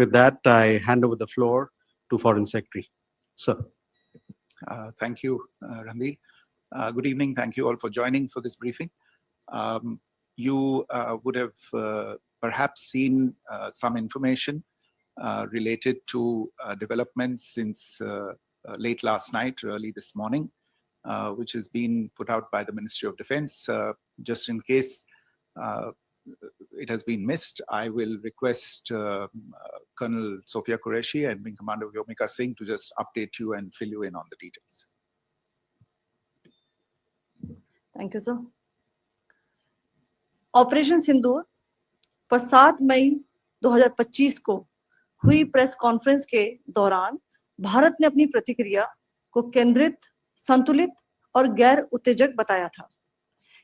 With that, I hand over the floor to Foreign Secretary. Sir. Thank you, Ranbir. Good evening. Thank you all for joining for this briefing. You would have perhaps seen some information related to developments since late last night, early this morning, which has been put out by the Ministry of Defense. Just in case it has been missed, I will request Colonel Sophia Qureshi and Wing Commander Vyomika Singh to just update you and fill you in on the details. Thank you, sir. Operation Sindoor पर 7 मई 2025 को हुई press conference के दौरान भारत ने अपनी प्रतिक्रिया को केंद्रित, संतुलित और गैर उत्तेजक बताया था।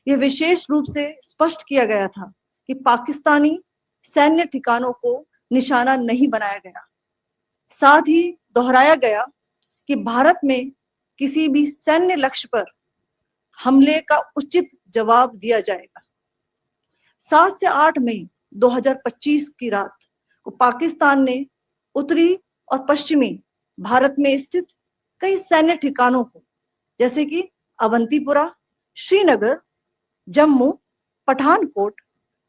यह विशेष रूप से स्पष्ट किया गया था कि पाकिस्तानी सैन्य ठिकानों को निशाना नहीं बनाया गया। साथ ही दोहराया गया कि भारत में किसी भी सैन्य लक्ष्य पर हमले का उचित जवाब दिया जाएगा। 7 से 8 मई 2025 की रात को पाकिस्तान ने उत्तरी और पश्चिमी भारत में स्थित कई सैन्य ठिकानों को, जैसे कि अवंतीपुरा, श्रीनगर, जम्मू, पठानकोट,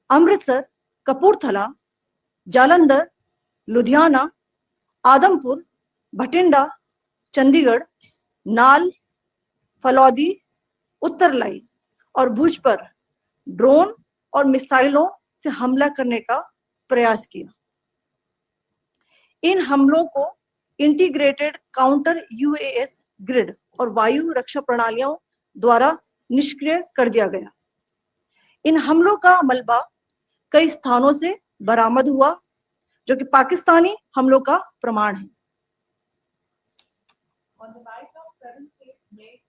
अमृतसर, कपूरथला, जालंधर, लुधियाना, आदमपुर, भटिंडा, चंडीगढ़, नाल, फलौदी, उत्तरलाई और भुज पर ड्रोन और मिसाइलों से हमला करने का प्रयास किया। इन हमलों को इंटीग्रेटेड काउंटर यूएस ग्रिड और वायु रक्षा प्रणालियों द्वारा निष्क्रिय कर दिया गया। इन हमलों का मलबा कई स्थानों से बरामद हुआ, जो कि पाकिस्तानी हमलों का प्रमाण है। On the night of 7th May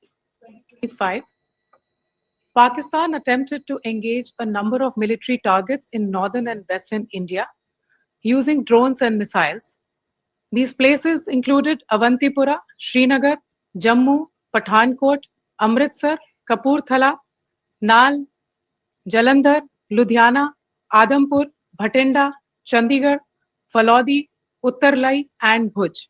2025, Pakistan attempted to engage a number of military targets in northern and western India using drones and missiles. These places included Avantipura, Srinagar, Jammu, Pathankot, Amritsar, Kapurthala, Nal, Jalandhar, Ludhiana, Adampur, Bhatinda, Chandigarh, Falodi, Uttarlai, and Bhuj.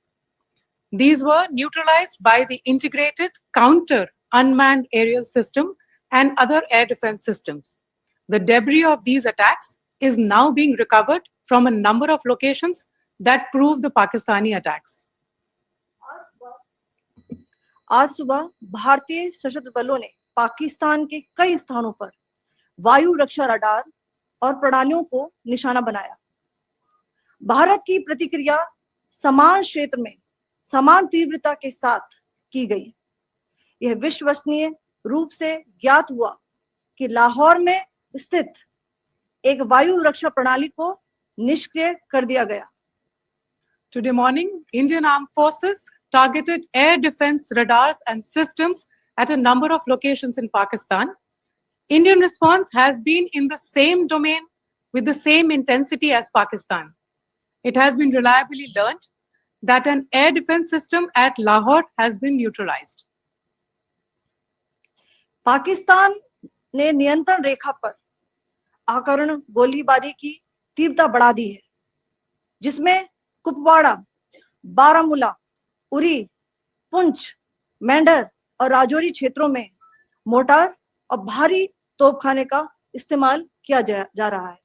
These were neutralized by the integrated counter unmanned aerial system and other air defense systems. The debris of these attacks is now being recovered from a number of locations that prove the Pakistani attacks. आज सुबह भारतीय सशस्त्र बलों ने पाकिस्तान के कई स्थानों पर वायु रक्षा रडार और प्रणालियों को निशाना बनाया। भारत की प्रतिक्रिया समान क्षेत्र में समान तीव्रता के साथ की गई। यह विश्वसनीय रूप से ज्ञात हुआ कि लाहौर में स्थित एक वायु रक्षा प्रणाली को निष्क्रिय कर दिया गया। Today morning, Indian Armed Forces targeted air defense radars and systems at a number of locations in Pakistan. Indian response has been in the same domain with the same intensity as Pakistan. It has been reliably learned that an air defense system at Lahore has been neutralized. Pakistan ने नियंत्रण रेखा पर आकरण गोलीबारी की तीव्रता बढ़ा दी है, जिसमें कुपवाड़ा, बारामूला, उरी, पुंछ, मेंढर और राजौरी क्षेत्रों में मोर्टार और भारी तोपखाने का इस्तेमाल किया जा रहा है।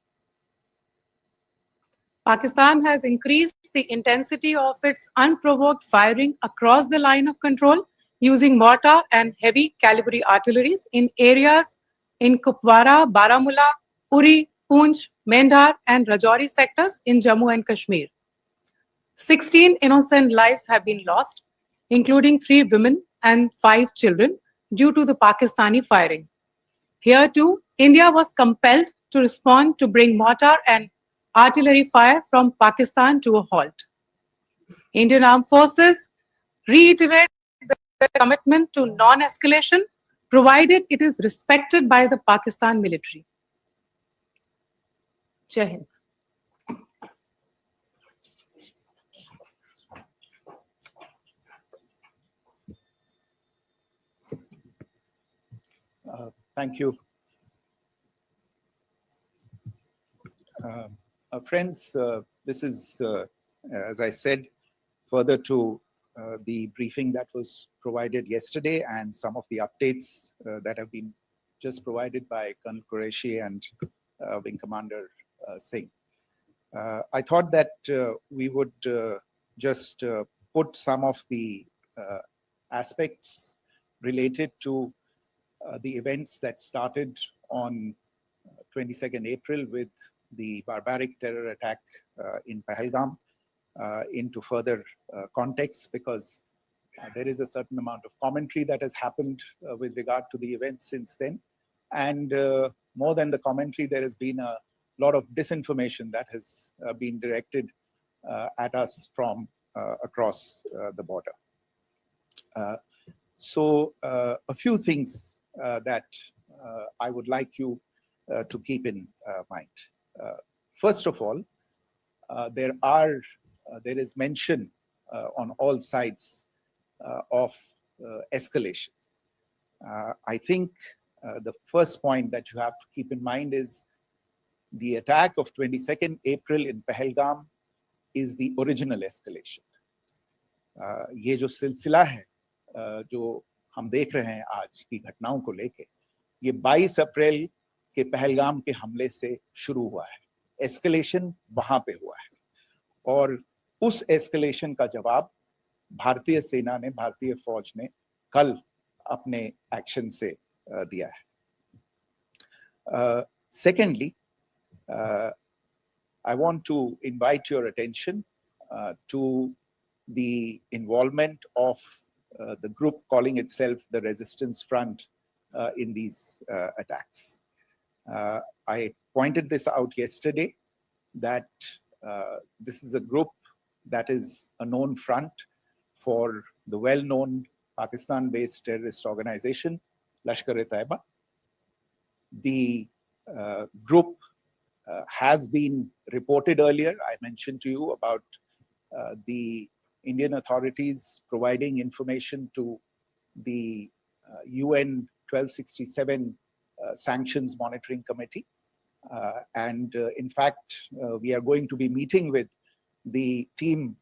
Pakistan has increased the intensity of its unprovoked firing across the line of control using mortar and heavy calibre artilleries in areas in Kupwara, Baramulla, Uri, Poonch, Mendhar and Rajouri sectors in Jammu and Kashmir. 16 innocent lives have been lost, including 3 women and 5 children, due to the Pakistani firing. Here too, India was compelled to respond to bring mortar and artillery fire from Pakistan to a halt. Indian Armed Forces reiterate the commitment to non-escalation, provided it is respected by the Pakistan military. Jai Hind. Thank you. Friends, this is as I said, further to the briefing that was provided yesterday and some of the updates that have been just provided by Colonel Qureshi and Wing Commander Singh. I thought that we would just put some of the aspects related to the events that started on 22nd April with the barbaric terror attack in Pahalgam into further context, because there is a certain amount of commentary that has happened with regard to the events since then. And more than the commentary, there has been a lot of disinformation that has been directed at us from across the border. So a few things that I would like you to keep in mind. First of all, there is mention on all sides of escalation. I think the first point that you have to keep in mind is the attack of 22nd April in Pahalgam is the original escalation. ये जो सिलसिला है जो हम देख रहे हैं आज की घटनाओं को लेके, ये 22 अप्रैल के पहलगाम के हमले से शुरू हुआ है. एस्केलेशन वहां पे हुआ है और उस एस्केलेशन का जवाब भारतीय सेना ने, भारतीय फौज ने कल अपने एक्शन से दिया है. Secondly, I want to invite your attention to the involvement of the group calling itself the Resistance Front in these attacks. I pointed this out yesterday that this is a group that is a known front for the well-known Pakistan-based terrorist organization, Lashkar-e-Taiba. The group has been reported earlier. I mentioned to you about the Indian authorities providing information to the UN 1267 Sanctions Monitoring Committee. In fact, we are going to be meeting with the team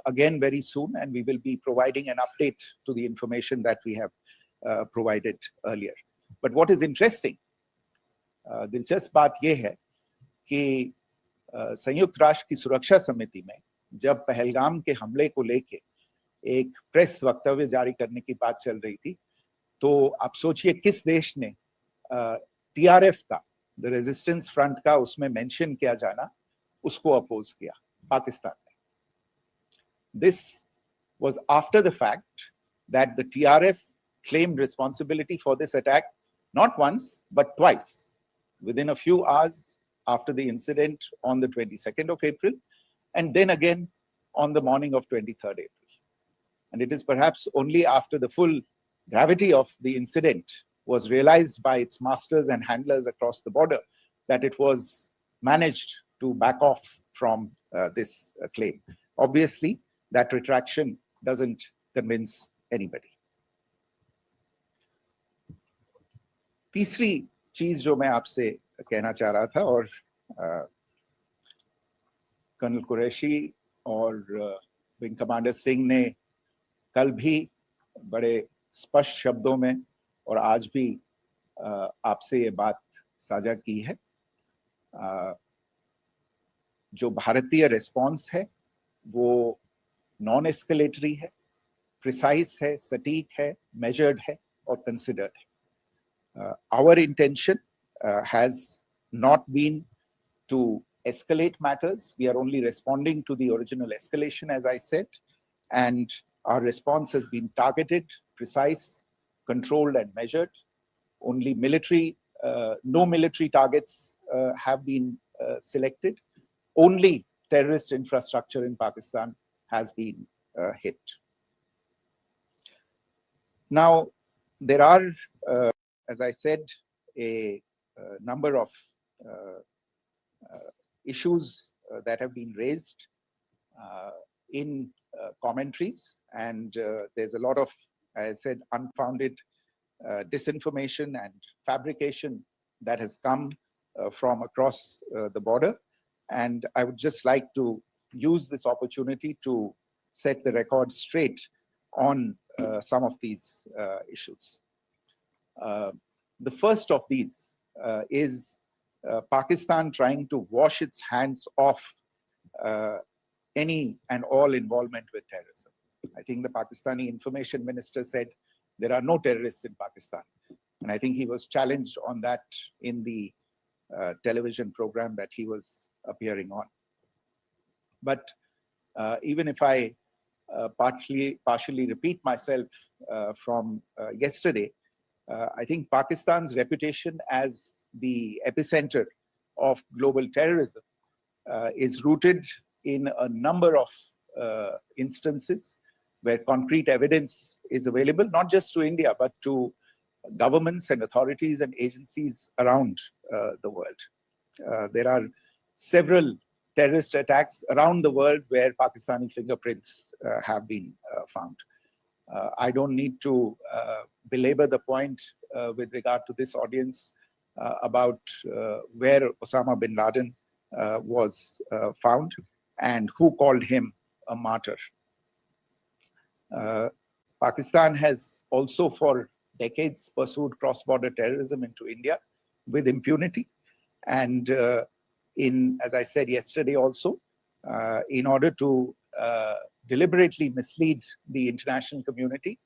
again very soon, and we will be providing an update to the information that we have provided earlier. But what is interesting, दिलचस्प बात यह है कि संयुक्त राष्ट्र की सुरक्षा समिति में जब पहलगाम के हमले को लेके एक प्रेस वक्तव्य जारी करने की बात चल रही थी, तो आप सोचिए किस देश ने टीआरएफ का, द रेजिस्टेंस फ्रंट का उसमें मेंशन किया जाना, उसको अपोज किया, पाकिस्तान ने. This was after the fact that the TRF claimed responsibility for this attack not once but twice, within a few hours after the incident on the 22nd of April, and then again on the morning of 23rd April. And it is perhaps only after the full gravity of the incident was realized by its masters and handlers across the border that it was managed to back off from this claim. Obviously, that retraction doesn't convince anybody. तीसरी चीज जो मैं आपसे कहना चाह रहा था, और कर्नल कुरैशी और विंग कमांडर सिंह ने कल भी बड़े स्पष्ट शब्दों में और आज भी आपसे ये बात साझा की है. जो भारतीय रिस्पॉन्स है वो नॉन एस्केलेटरी है, प्रिसाइज है, सटीक है, मेजर्ड है और कंसिडर्ड है. Our intention has not been to escalate matters. We are only responding to the original escalation, as I said, and our response has been targeted, precise, controlled and measured. Only no military targets have been selected. Only terrorist infrastructure in Pakistan has been hit. Now, there are, as I said, a number of issues that have been raised in commentaries, and there's a lot of, as I said, unfounded disinformation and fabrication that has come from across the border. And I would just like to use this opportunity to set the record straight on some of these issues. The first of these is Pakistan trying to wash its hands off any and all involvement with terrorism. I think the Pakistani information minister said there are no terrorists in Pakistan. And I think he was challenged on that in the television program that he was appearing on. But even if I partially repeat myself from yesterday, I think Pakistan's reputation as the epicenter of global terrorism is rooted in a number of instances where concrete evidence is available, not just to India, but to governments and authorities and agencies around the world. There are several terrorist attacks around the world where Pakistani fingerprints have been found. I don't need to belabor the point with regard to this audience about where Osama bin Laden was found and who called him a martyr. Pakistan has also for decades pursued cross-border terrorism into India with impunity. And as I said yesterday also, in order to deliberately mislead the international community,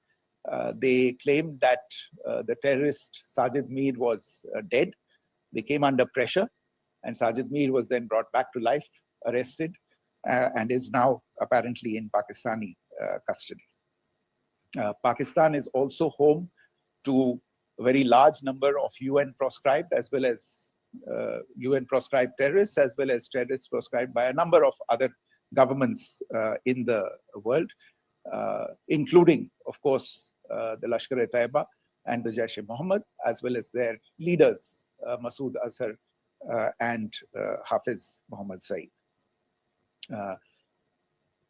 they claimed that the terrorist Sajid Mir was dead. They came under pressure, and Sajid Mir was then brought back to life, arrested, and is now apparently in Pakistani custody. Pakistan is also home to a very large number of UN proscribed as well as UN proscribed terrorists, as well as terrorists proscribed by a number of other governments in the world, including, of course, the Lashkar-e-Taiba and the Jaish-e-Mohammed, as well as their leaders, Masood Azhar and Hafiz Mohammed Saeed.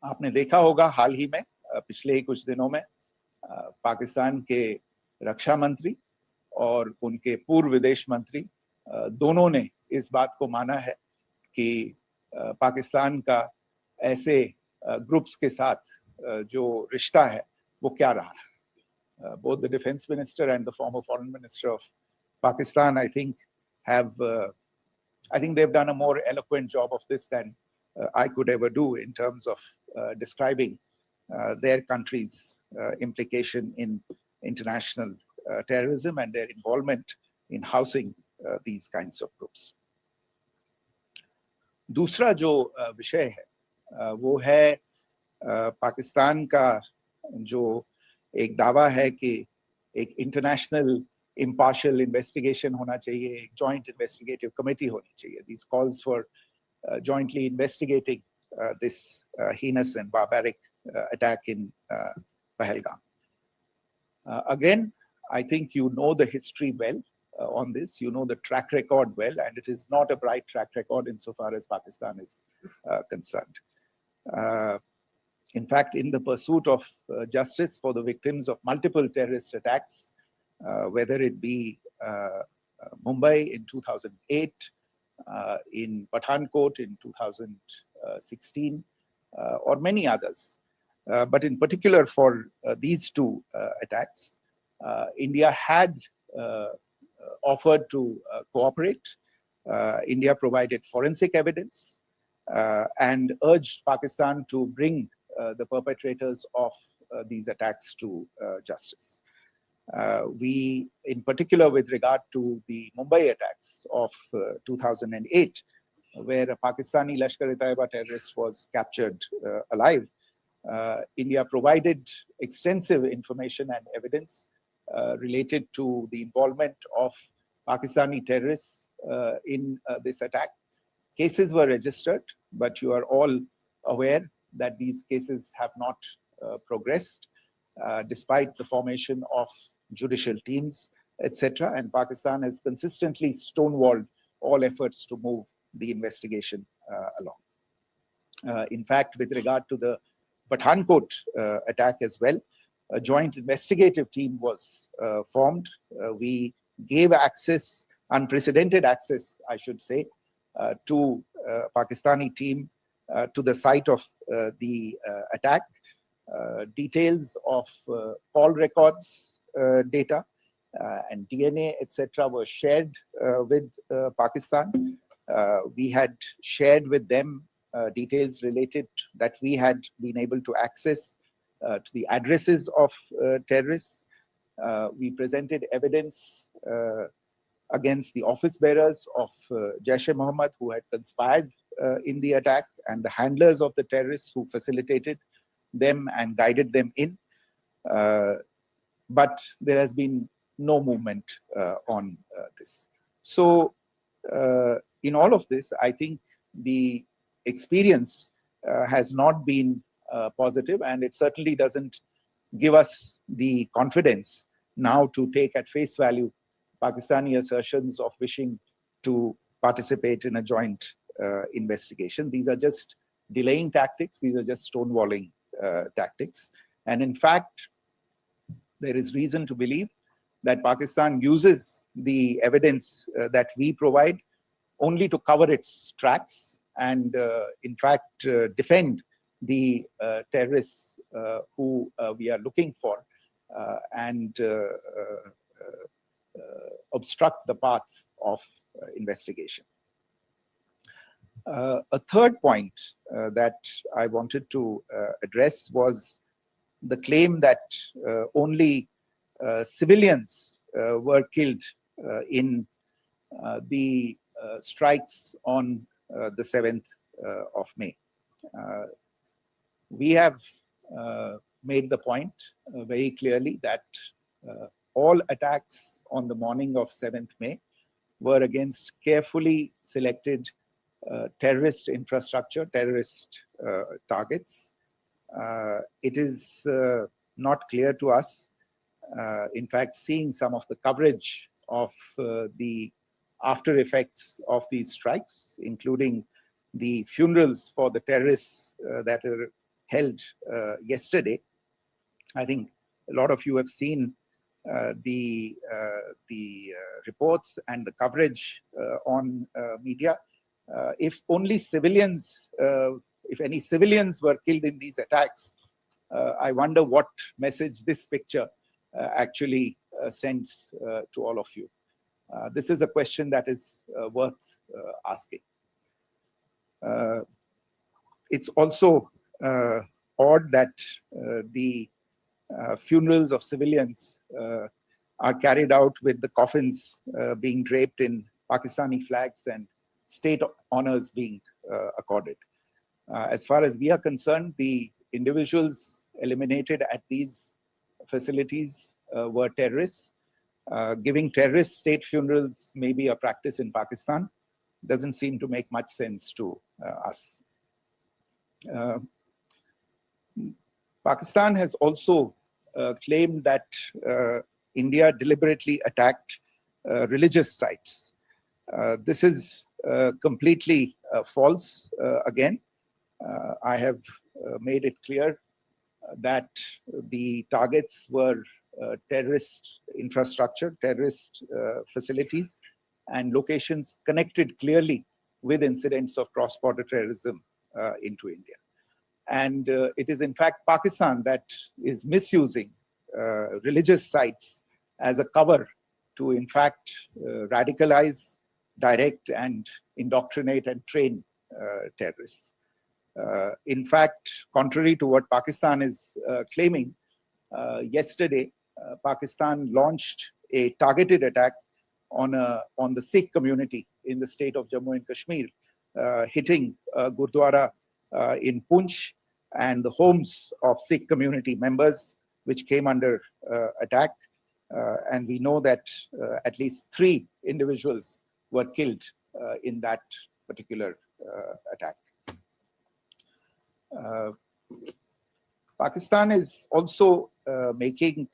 आपने देखा होगा हाल ही में पिछले ही कुछ दिनों में पाकिस्तान के रक्षा मंत्री और उनके पूर्व विदेश मंत्री दोनों ने इस बात को माना है कि पाकिस्तान का ऐसे ग्रुप्स के साथ जो रिश्ता है वो क्या रहा है. Both the defense minister and the former foreign minister of Pakistan, I think they've done a more eloquent job of this than I could ever do in terms of describing their country's implication in international terrorism and their involvement in housing these kinds of groups. दूसरा जो विषय है वो है पाकिस्तान का जो एक दावा है कि एक इंटरनेशनल impartial investigation होना चाहिए, एक joint investigative committee होनी चाहिए. These calls for jointly investigating this heinous and barbaric attack in Pahalgam. Again, I think you know the history well on this. You know the track record well, and it is not a bright track record insofar as Pakistan is concerned. In fact, in the pursuit of justice for the victims of multiple terrorist attacks, whether it be Mumbai in 2008, in Pathankot in 2016, or many others, but in particular for these two attacks, India had offered to cooperate. India provided forensic evidence and urged Pakistan to bring the perpetrators of these attacks to justice. We, in particular with regard to the Mumbai attacks of 2008, where a Pakistani Lashkar-e-Taiba terrorist was captured alive, India provided extensive information and evidence related to the involvement of Pakistani terrorists in this attack. Cases were registered, but you are all aware that these cases have not progressed despite the formation of judicial teams, etc. And Pakistan has consistently stonewalled all efforts to move the investigation along. In fact, with regard to the Pathankot attack as well, a joint investigative team was formed. We gave access, unprecedented access, I should say, to Pakistani team to the site of the attack. Details of call records data and DNA, etc., were shared with Pakistan. We had shared with them details related that we had been able to access to the addresses of terrorists. We presented evidence against the office bearers of Jaish-e-Mohammed who had conspired in the attack, and the handlers of the terrorists who facilitated them and guided them in. But there has been no movement on this. So in all of this, I think the experience has not been positive, and it certainly doesn't give us the confidence now to take at face value Pakistani assertions of wishing to participate in a joint investigation. These are just delaying tactics. These are just stonewalling tactics. And in fact, there is reason to believe that Pakistan uses the evidence that we provide only to cover its tracks and, in fact, defend the terrorists who we are looking for and obstruct the path of investigation. A third point that I wanted to address was the claim that only civilians were killed in the strikes on the 7th of May. We have made the point very clearly that all attacks on the morning of 7th May were against carefully selected terrorist infrastructure, terrorist targets. It is not clear to us, in fact, seeing some of the coverage of the after effects of these strikes, including the funerals for the terrorists that are held yesterday. I think a lot of you have seen the reports and the coverage on media. If only civilians, if any civilians were killed in these attacks, I wonder what message this picture actually sends to all of you. This is a question that is worth asking. It's also odd that the funerals of civilians are carried out with the coffins being draped in Pakistani flags and state honors being accorded. As far as we are concerned, the individuals eliminated at these facilities were terrorists. Giving terrorist state funerals may be a practice in Pakistan. Doesn't seem to make much sense to us. Pakistan has also claimed that India deliberately attacked religious sites. This is completely false again. I have made it clear that the targets were terrorist infrastructure, terrorist facilities, and locations connected clearly with incidents of cross-border terrorism into India. And it is in fact Pakistan that is misusing religious sites as a cover to in fact radicalize, direct, and indoctrinate and train terrorists. In fact, contrary to what Pakistan is claiming, yesterday Pakistan launched a targeted attack on the Sikh community in the state of Jammu and Kashmir, hitting Gurdwara in Poonch and the homes of Sikh community members, which came under attack. And we know that at least 3 individuals were killed in that particular attack. Pakistan is also making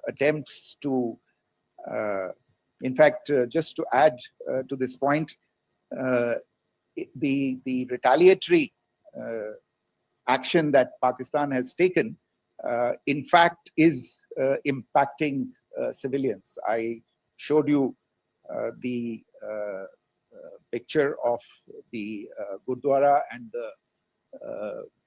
attempts to, in fact, just to add to this point, the retaliatory action that Pakistan has taken, in fact, is impacting civilians. I showed you the picture of the Gurdwara and the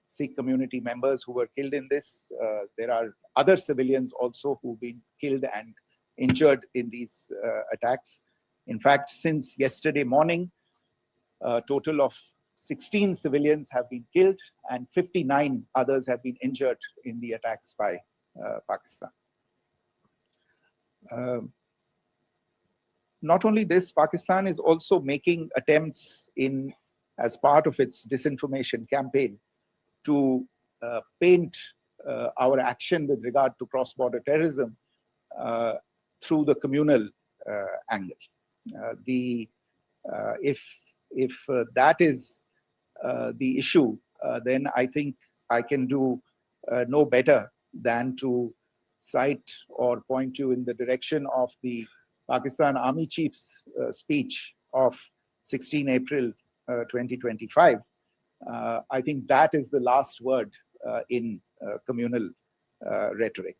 Sikh community members who were killed in this. There are other civilians also who've been killed and injured in these attacks. In fact, since yesterday morning, a total of 16 civilians have been killed and 59 others have been injured in the attacks by Pakistan. Not only this, Pakistan is also making attempts as part of its disinformation campaign to paint our action with regard to cross-border terrorism through the communal angle. If that is the issue, then I think I can do no better than to cite or point you in the direction of the Pakistan Army Chief's speech of 16 April 2025. I think that is the last word in communal rhetoric.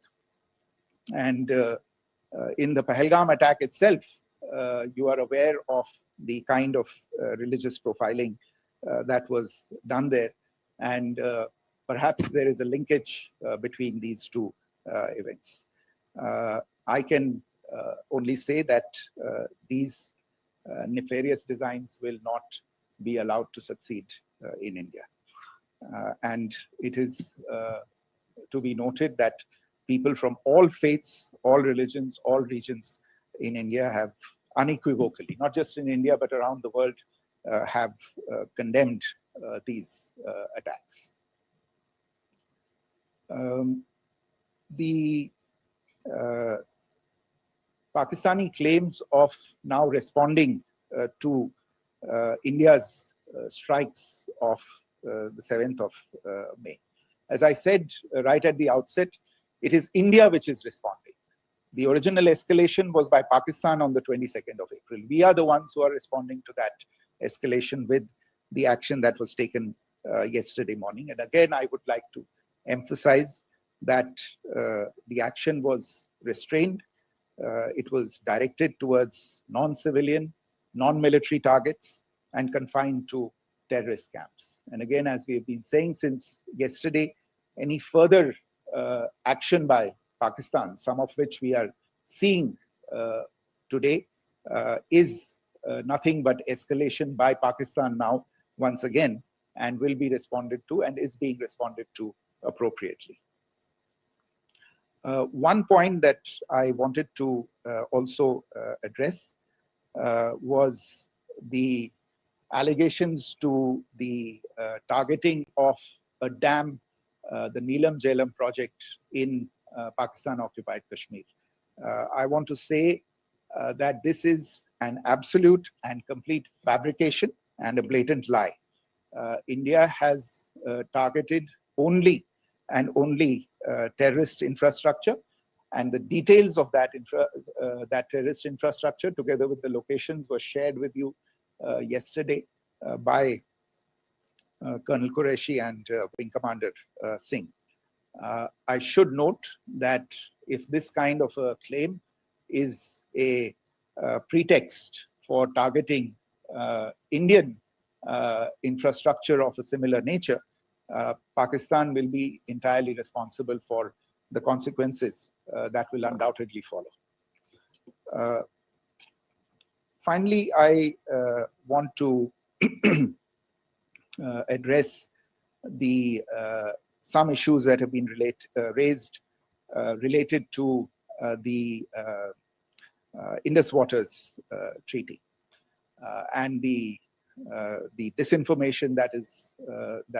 And in the Pahalgam attack itself, you are aware of the kind of religious profiling that was done there. And perhaps there is a linkage between these two events. I can only say that these nefarious designs will not be allowed to succeed in India. And it is to be noted that people from all faiths, all religions, all regions in India have unequivocally, not just in India, but around the world, have condemned these attacks. The Pakistani claims of now responding to India's strikes of the 7th of May. As I said right at the outset, it is India which is responding. The original escalation was by Pakistan on the 22nd of April. We are the ones who are responding to that escalation with the action that was taken yesterday morning. And again, I would like to emphasize that the action was restrained. It was directed towards non-civilian, non-military targets and confined to terrorist camps. And again, as we have been saying since yesterday, any further action by Pakistan, some of which we are seeing today, is nothing but escalation by Pakistan now, once again, and will be responded to and is being responded to appropriately. One point that I wanted to also address was the allegations to the targeting of a dam, the Neelam Jhelum project in Pakistan-occupied Kashmir. I want to say that this is an absolute and complete fabrication and a blatant lie. India has targeted only and only terrorist infrastructure, and the details of that terrorist infrastructure, together with the locations, were shared with you yesterday by Colonel Qureshi and Wing Commander Singh. I should note that if this kind of a claim is a pretext for targeting Indian infrastructure of a similar nature, Pakistan will be entirely responsible for the consequences that will undoubtedly follow. Finally, I want to address some issues that have been raised related to the Indus Waters Treaty and the disinformation that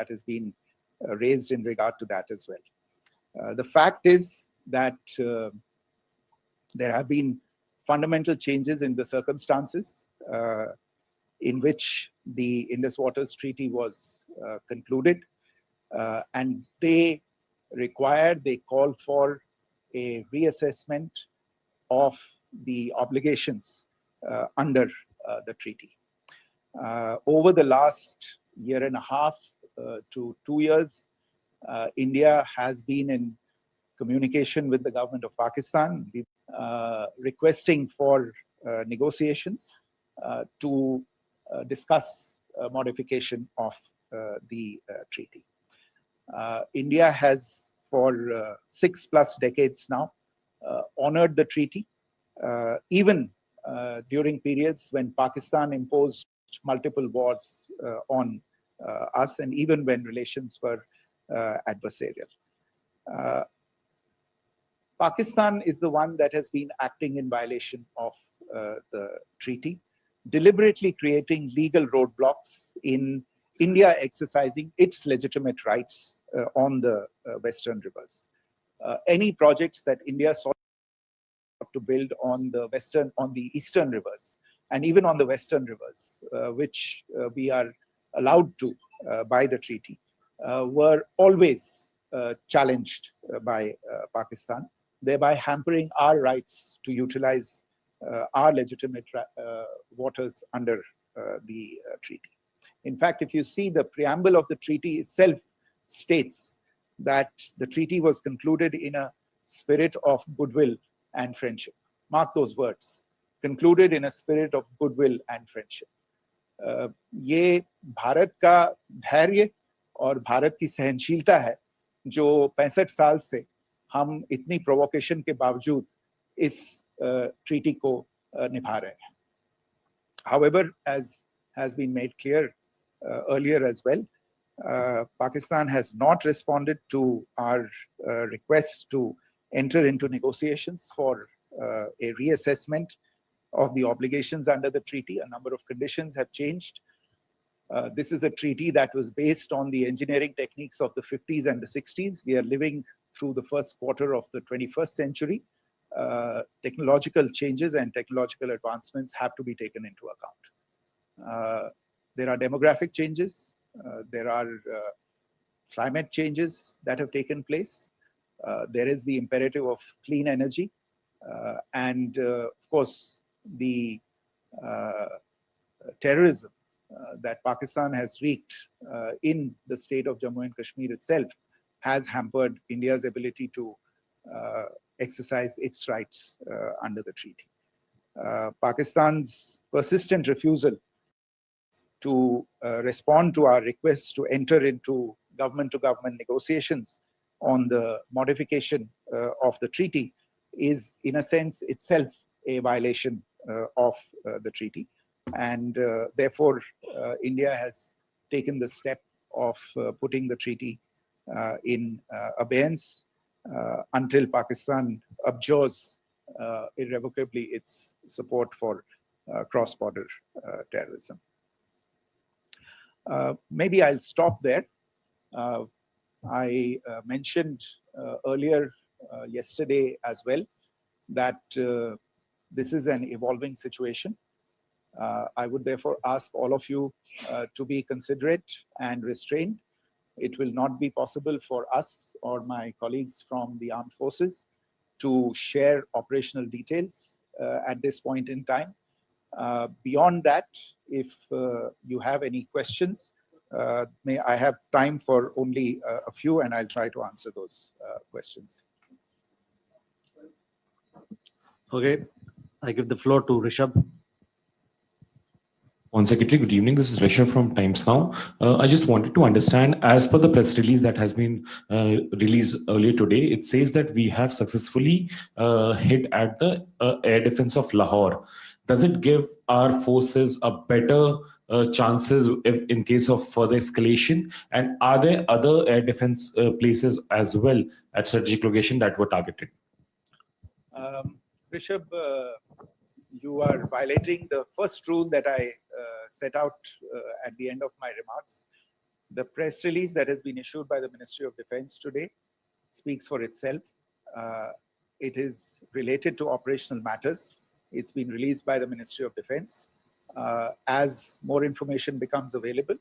has been raised in regard to that as well. The fact is that there have been fundamental changes in the circumstances in which the Indus Waters Treaty was concluded, and they call for a reassessment of the obligations under the treaty. Over the last year and a half to 2 years, India has been in communication with the government of Pakistan, requesting for negotiations to discuss modification of the treaty. India has for 6+ decades now honored the treaty, even during periods when Pakistan imposed multiple wars on us, and even when relations were adversarial. Pakistan is the one that has been acting in violation of the treaty, deliberately creating legal roadblocks in India exercising its legitimate rights on the Western rivers. Any projects that India sought to build on the Eastern rivers, and even on the Western rivers, which we are allowed to by the treaty, were always challenged by Pakistan, thereby hampering our rights to utilize our legitimate waters under the treaty. In fact, if you see the preamble of the treaty itself states that the treaty was concluded in a spirit of goodwill and friendship. Mark those words, concluded in a spirit of goodwill and friendship. ये भारत का धैर्य और भारत की सहनशीलता है जो 65 साल से हम इतनी प्रोवोकेशन के बावजूद इस ट्रीटी को निभा रहे हैं. However, as has been made clear earlier as well, Pakistan has not responded to our requests to enter into negotiations for a reassessment of the obligations under the treaty. A number of conditions have changed. This is a treaty that was based on the engineering techniques of the 50s and the 60s. We are living through the first quarter of the 21st century. Technological changes and technological advancements have to be taken into account. There are demographic changes. There are climate changes that have taken place. There is the imperative of clean energy. And of course, the terrorism that Pakistan has wreaked in the state of Jammu and Kashmir itself has hampered India's ability to exercise its rights under the treaty. Pakistan's persistent refusal to respond to our requests to enter into government-to-government negotiations on the modification of the treaty is, in a sense, itself a violation of the treaty. And therefore, India has taken the step of putting the treaty in abeyance until Pakistan abjures irrevocably its support for cross-border terrorism. Maybe I'll stop there. I mentioned earlier yesterday as well that this is an evolving situation. I would therefore ask all of you to be considerate and restrained. It will not be possible for us or my colleagues from the armed forces to share operational details at this point in time. Beyond that, if you have any questions, may I have time for only a few, and I'll try to answer those questions. Okay, I give the floor to Rishabh. Secretary, good evening. This is Rishabh from Times Now. I just wanted to understand, as per the press release that has been released earlier today, it says that we have successfully hit at the air defense of Lahore. Does it give our forces a better chances if in case of further escalation? And are there other air defense places as well at strategic location that were targeted? Rishabh, you are violating the first rule that I set out at the end of my remarks. The press release that has been issued by the Ministry of Defense today speaks for itself. It is related to operational matters. It's been released by the Ministry of Defense. As more information becomes available,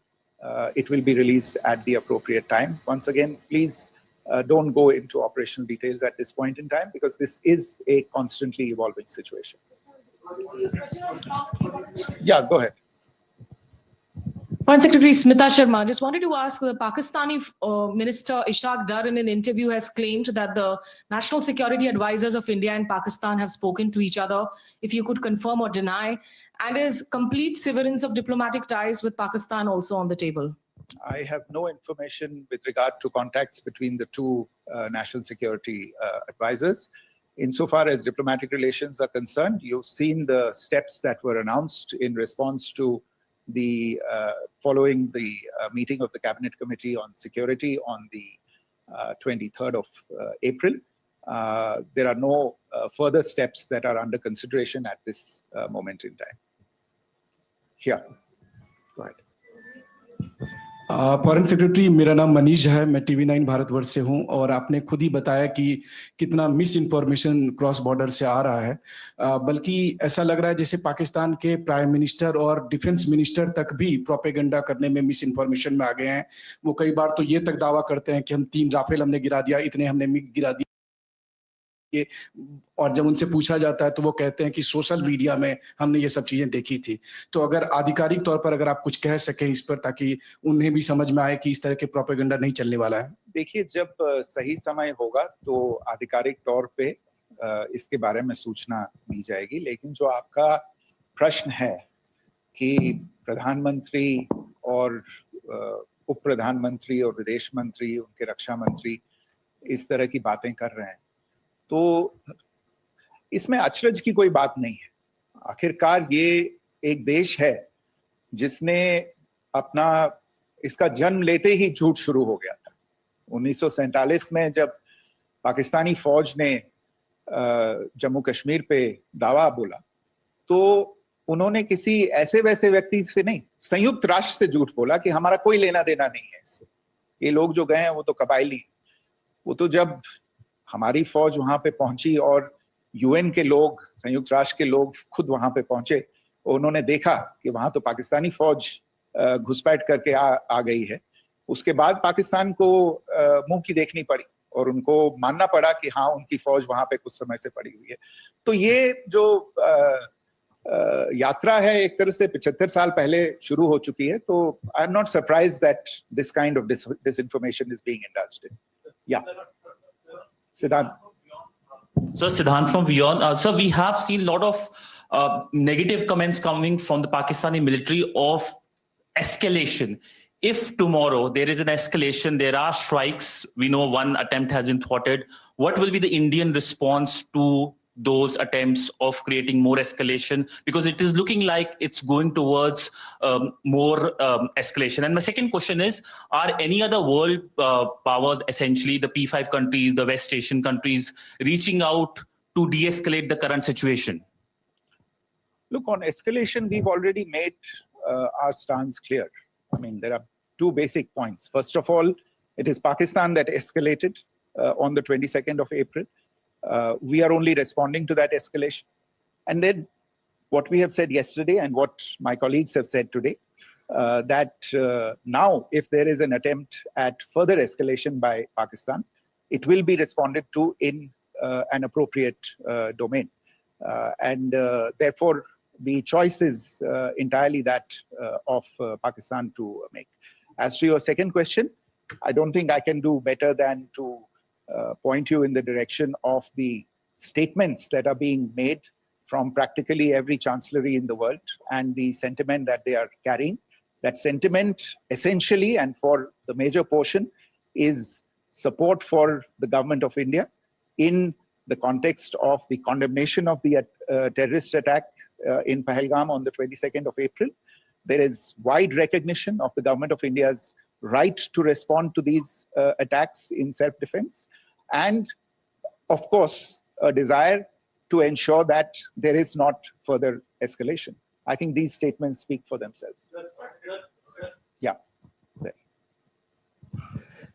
it will be released at the appropriate time. Once again, please don't go into operational details at this point in time, because this is a constantly evolving situation. Yeah, go ahead. Foreign Secretary Smita Sharma, just wanted to ask, the Pakistani Minister Ishaq Dar in an interview has claimed that the national security advisors of India and Pakistan have spoken to each other. If you could confirm or deny, and is complete severance of diplomatic ties with Pakistan also on the table? I have no information with regard to contacts between the two national security advisors. Insofar as diplomatic relations are concerned, you've seen the steps that were announced in response to the following the meeting of the Cabinet Committee on Security on the 23rd of April. There are no further steps that are under consideration at this moment in time. Here, go ahead. Foreign secretary, मेरा नाम मनीष है, मैं TV9 Bharatvarsh से हूं और आपने खुद ही बताया कि कितना मिस इन्फॉर्मेशन क्रॉस बॉर्डर से आ रहा है, बल्कि ऐसा लग रहा है जैसे पाकिस्तान के प्राइम मिनिस्टर और डिफेंस मिनिस्टर तक भी प्रोपेगेंडा करने में मिस इन्फॉर्मेशन में आ गए हैं। वो कई बार तो ये तक दावा करते हैं कि हम 3 राफेल हमने गिरा दिया, इतने हमने मिग गिरा दिया, और जब उनसे पूछा जाता है तो वो कहते हैं कि सोशल मीडिया में हमने ये सब चीजें देखी थी। तो अगर आधिकारिक तौर पर अगर आप कुछ कह सकें इस पर, ताकि उन्हें भी समझ में आए कि इस तरह के प्रोपेगेंडा नहीं चलने वाला है। देखिए, जब सही समय होगा तो आधिकारिक तौर पे इसके बारे में सूचना दी जाएगी, लेकिन जो आपका प्रश्न है कि प्रधानमंत्री और उप प्रधानमंत्री और विदेश मंत्री, उनके रक्षा मंत्री इस तरह की बातें कर रहे हैं, तो इसमें अचरज की कोई बात नहीं है। आखिरकार ये एक देश है जिसने अपना इसका जन्म लेते ही झूठ शुरू हो गया था। 1947 में जब पाकिस्तानी फौज ने जम्मू कश्मीर पे दावा बोला, तो उन्होंने किसी ऐसे वैसे व्यक्ति से नहीं, संयुक्त राष्ट्र से झूठ बोला कि हमारा कोई लेना देना नहीं है इससे, ये लोग जो गए हैं वो तो कबायली। वो तो जब हमारी फौज वहां पे पहुंची और यूएन के लोग, संयुक्त राष्ट्र के लोग खुद वहां पे पहुंचे, उन्होंने देखा कि वहां तो पाकिस्तानी फौज घुसपैठ करके आ गई है, उसके बाद पाकिस्तान को मुंह की देखनी पड़ी और उनको मानना पड़ा कि हाँ, उनकी फौज वहां पे कुछ समय से पड़ी हुई है। तो ये जो यात्रा है एक तरह से 75 साल पहले शुरू हो चुकी है। तो I am not surprised that this kind of disinformation is being indulged in. Yeah. Siddhant. So Siddhant from Beyond. So we have seen a lot of negative comments coming from the Pakistani military of escalation. If tomorrow there is an escalation, there are strikes, we know one attempt has been thwarted, what will be the Indian response to those attempts of creating more escalation? Because it is looking like it's going towards more escalation. And my second question is, are any other world powers, essentially the P5 countries, the West Asian countries, reaching out to de-escalate the current situation? Look, on escalation, we've already made our stance clear. I mean, there are two basic points. First of all, it is Pakistan that escalated on the 22nd of April. We are only responding to that escalation. And then what we have said yesterday and what my colleagues have said today, that now if there is an attempt at further escalation by Pakistan, it will be responded to in an appropriate domain. And therefore, the choice is entirely that of Pakistan to make. As to your second question, I don't think I can do better than to point you in the direction of the statements that are being made from practically every chancellery in the world and the sentiment that they are carrying. That sentiment essentially, and for the major portion, is support for the government of India in the context of the condemnation of the terrorist attack in Pahalgam on the 22nd of April. There is wide recognition of the government of India's right to respond to these attacks in self-defense, and of course a desire to ensure that there is not further escalation. I think these statements speak for themselves. Yeah.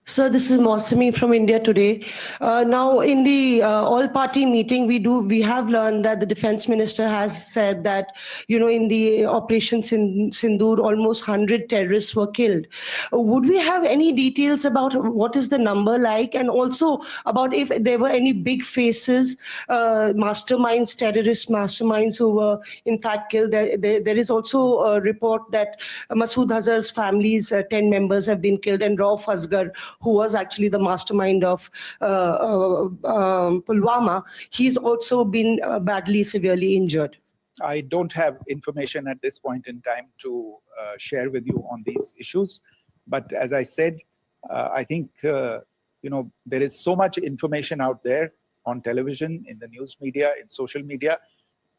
Sir, this is Mosami from India Today. Now, in the all-party meeting, we have learned that the defense minister has said that, in the operations in Sindoor, almost 100 terrorists were killed. Would we have any details about what is the number like, and also about if there were any big faces, masterminds, terrorist masterminds who were in fact killed? There is also a report that Masood Azhar's family's 10 members have been killed, and Rauf Asghar, who was actually the mastermind of Pulwama, he's also been badly, severely injured. I don't have information at this point in time to share with you on these issues, But as I said, I think, there is so much information out there on television, in the news media, in social media,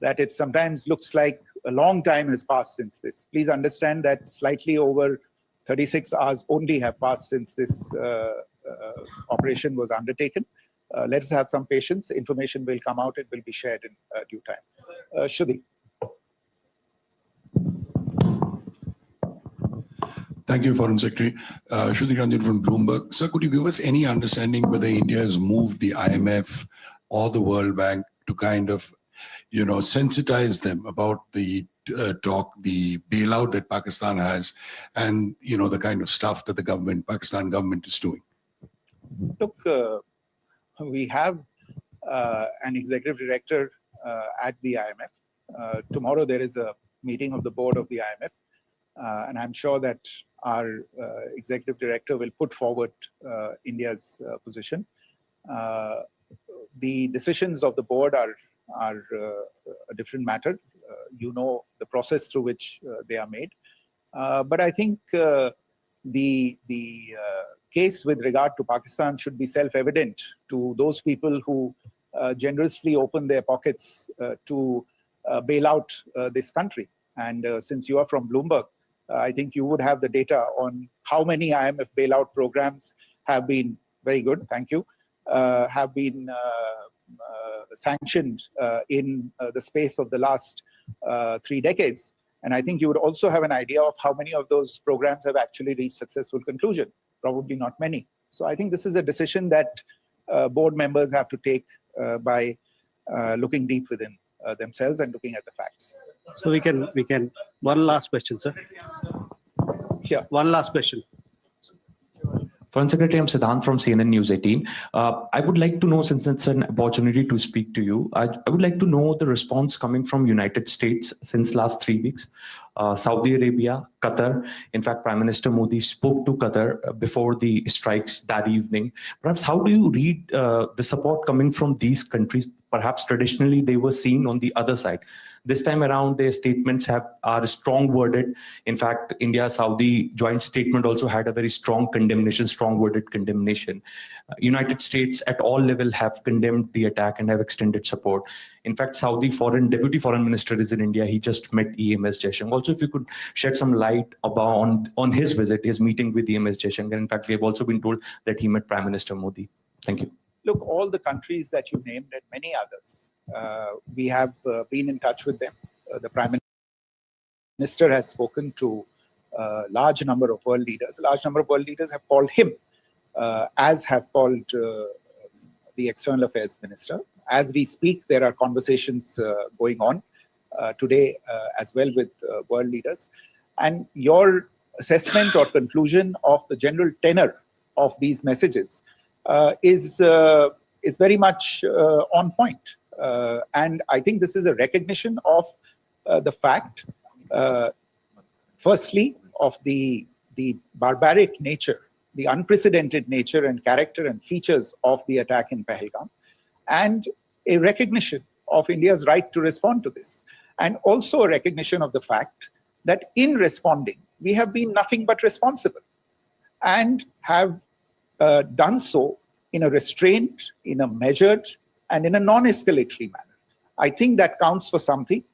that it sometimes looks like a long time has passed since this. Please understand that slightly over 36 hours only have passed since this operation was undertaken. Let us have some patience. Information will come out. It will be shared in due time. Shruti. Thank you, Foreign Secretary. Shruti Ranjan from Bloomberg. Sir, could you give us any understanding whether India has moved the IMF or the World Bank to kind of, sensitize them about the the bailout that Pakistan has, and the kind of stuff that the Pakistan government is doing? Look, we have an executive director at the IMF. Tomorrow there is a meeting of the board of the IMF, and I'm sure that our executive director will put forward India's position. The decisions of the board are a different matter. The process through which they are made. But I think the case with regard to Pakistan should be self-evident to those people who generously open their pockets to bail out this country. And since you are from Bloomberg, I think you would have the data on how many IMF bailout programs have been, very good, thank you, have been sanctioned in the space of the last 3 decades. And I think you would also have an idea of how many of those programs have actually reached successful conclusion. Probably not many. So I think this is a decision that board members have to take by looking deep within themselves and looking at the facts. So we can, one last question, sir. Yeah. One last question. Foreign Secretary, I'm Siddhant from CNN News 18. I would like to know, since it's an opportunity to speak to you, I would like to know the response coming from United States since last 3 weeks. Saudi Arabia, Qatar. In fact, Prime Minister Modi spoke to Qatar before the strikes that evening. Perhaps how do you read the support coming from these countries? Perhaps traditionally they were seen on the other side. This time around, their statements are strong worded. In fact, India-Saudi joint statement also had a very strong condemnation, strong worded condemnation. United States at all level have condemned the attack and have extended support. In fact, Saudi Deputy Foreign Minister is in India. He just met EMS Jaishankar. Also, if you could shed some light on his visit, his meeting with EMS Jaishankar. In fact, we have also been told that he met Prime Minister Modi. Thank you. Look, all the countries that you named and many others, we have been in touch with them. The Prime Minister has spoken to a large number of world leaders. A large number of world leaders have called him, as have called the External Affairs Minister. As we speak, there are conversations going on today as well with world leaders. And your assessment or conclusion of the general tenor of these messages is very much on point. And I think this is a recognition of the fact, firstly, of the barbaric nature, the unprecedented nature and character and features of the attack in Pahalgam, and a recognition of India's right to respond to this. And also a recognition of the fact that in responding, we have been nothing but responsible and have done so in a restrained, in a measured, and in a non-escalatory manner. I think that counts for something.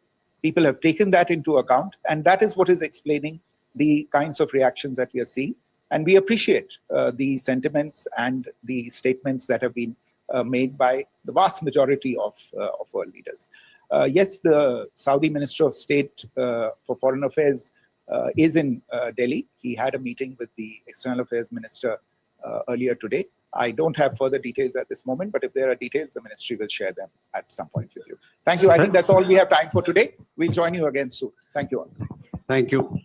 People have taken that into account, and that is what is explaining the kinds of reactions that we are seeing. And we appreciate the sentiments and the statements that have been made by the vast majority of world leaders. Yes, the Saudi Minister of State for Foreign Affairs is in Delhi. He had a meeting with the External Affairs Minister earlier today. I don't have further details at this moment, but if there are details, the ministry will share them at some point with you. Thank you. I think that's all we have time for today. We'll join you again soon. Thank you all. Thank you.